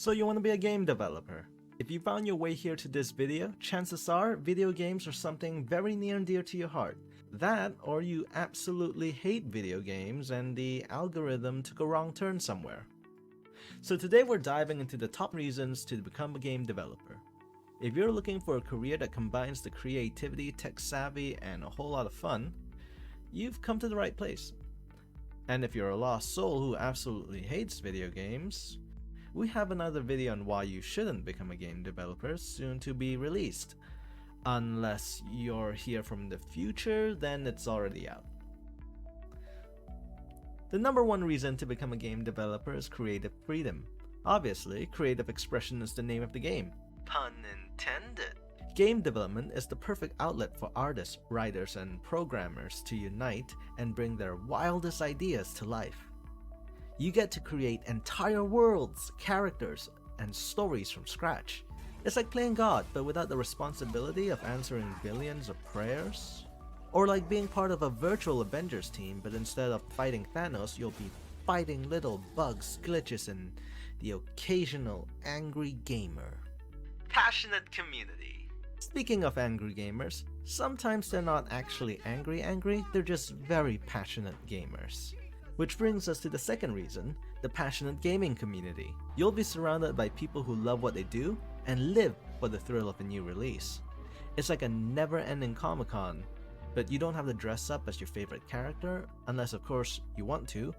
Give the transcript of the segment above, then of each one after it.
So you want to be a game developer? If you found your way here to this video, chances are video games are something very near and dear to your heart. That, or you absolutely hate video games and the algorithm took a wrong turn somewhere. So today we're diving into the top reasons to become a game developer. If you're looking for a career that combines the creativity, tech savvy, and a whole lot of fun, you've come to the right place. And if you're a lost soul who absolutely hates video games, we have another video on why you shouldn't become a game developer soon to be released. Unless you're here from the future, then it's already out. The number one reason to become a game developer is creative freedom. Obviously, creative expression is the name of the game. Pun intended. Game development is the perfect outlet for artists, writers, and programmers to unite and bring their wildest ideas to life. You get to create entire worlds, characters, and stories from scratch. It's like playing God, but without the responsibility of answering billions of prayers. Or like being part of a virtual Avengers team, but instead of fighting Thanos, you'll be fighting little bugs, glitches, and the occasional angry gamer. Passionate community. Speaking of angry gamers, sometimes they're not actually angry, they're just very passionate gamers. Which brings us to the second reason, the passionate gaming community. You'll be surrounded by people who love what they do and live for the thrill of a new release. It's like a never-ending Comic-Con, but you don't have to dress up as your favorite character, unless of course you want to,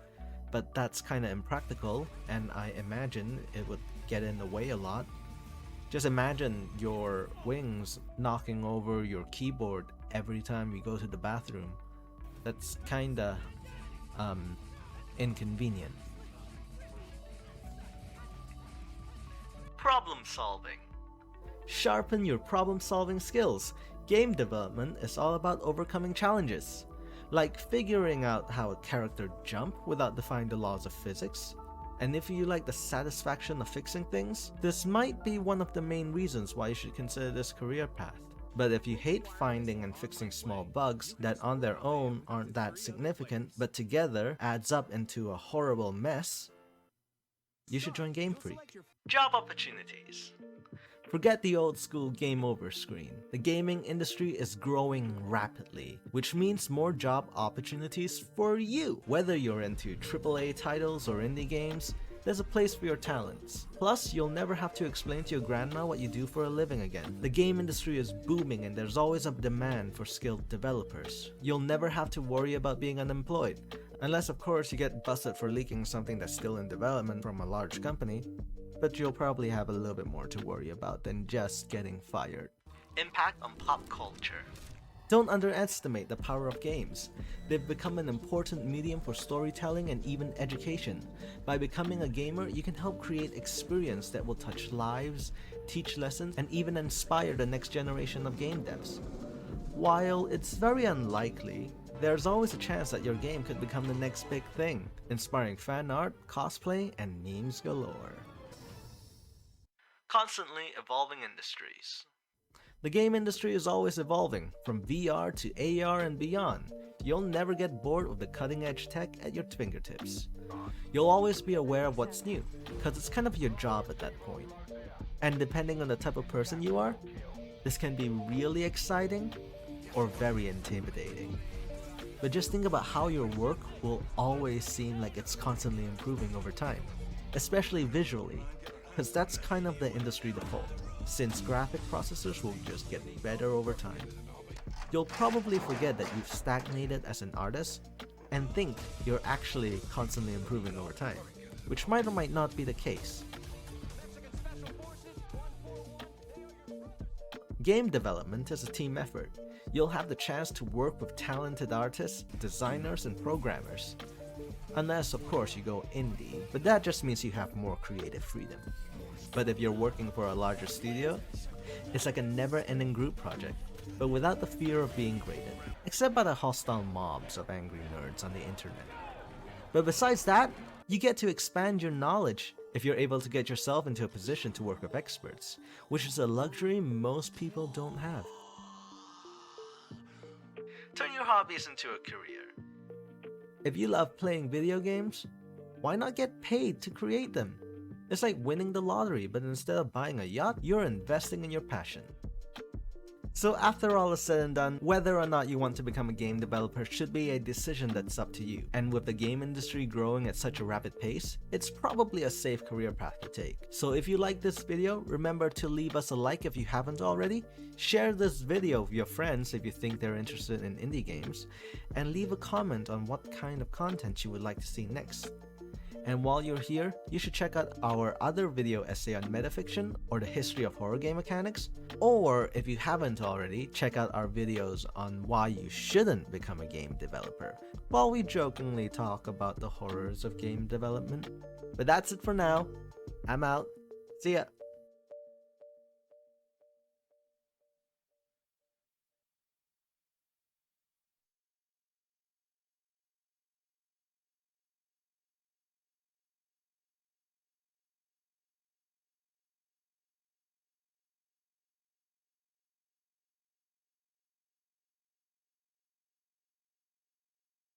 but that's kinda impractical, and I imagine it would get in the way a lot. Just imagine your wings knocking over your keyboard every time you go to the bathroom. That's kinda inconvenient. Problem solving. Sharpen your problem solving skills. Game development is all about overcoming challenges, like figuring out how a character jumps without defying the laws of physics. And if you like the satisfaction of fixing things, this might be one of the main reasons why you should consider this career path. But if you hate finding and fixing small bugs that on their own aren't that significant, but together adds up into a horrible mess, you should join Game Freak. Job opportunities. Forget the old school game over screen. The gaming industry is growing rapidly, which means more job opportunities for you. Whether you're into AAA titles or indie games, there's a place for your talents. Plus, you'll never have to explain to your grandma what you do for a living again. The game industry is booming and there's always a demand for skilled developers. You'll never have to worry about being unemployed. Unless of course you get busted for leaking something that's still in development from a large company. But you'll probably have a little bit more to worry about than just getting fired. Impact on pop culture. Don't underestimate the power of games. They've become an important medium for storytelling and even education. By becoming a gamer, you can help create experience that will touch lives, teach lessons, and even inspire the next generation of game devs. While it's very unlikely, there's always a chance that your game could become the next big thing, inspiring fan art, cosplay, and memes galore. Constantly evolving industries. The game industry is always evolving, from VR to AR and beyond. You'll never get bored of the cutting-edge tech at your fingertips. You'll always be aware of what's new, because it's kind of your job at that point. And depending on the type of person you are, this can be really exciting or very intimidating. But just think about how your work will always seem like it's constantly improving over time, especially visually, because that's kind of the industry default, since graphic processors will just get better over time. You'll probably forget that you've stagnated as an artist and think you're actually constantly improving over time, which might or might not be the case. Game development is a team effort. You'll have the chance to work with talented artists, designers, and programmers. Unless, of course, you go indie, but that just means you have more creative freedom. But if you're working for a larger studio, it's like a never-ending group project, but without the fear of being graded, except by the hostile mobs of angry nerds on the internet. But besides that, you get to expand your knowledge if you're able to get yourself into a position to work with experts, which is a luxury most people don't have. Turn your hobbies into a career. If you love playing video games, why not get paid to create them? It's like winning the lottery, but instead of buying a yacht, you're investing in your passion. So after all is said and done, whether or not you want to become a game developer should be a decision that's up to you. And with the game industry growing at such a rapid pace, it's probably a safe career path to take. So if you like this video, remember to leave us a like if you haven't already, share this video with your friends if you think they're interested in indie games, and leave a comment on what kind of content you would like to see next. And while you're here, you should check out our other video essay on metafiction or the history of horror game mechanics, or if you haven't already, check out our videos on why you shouldn't become a game developer, while we jokingly talk about the horrors of game development. But that's it for now. I'm out. See ya.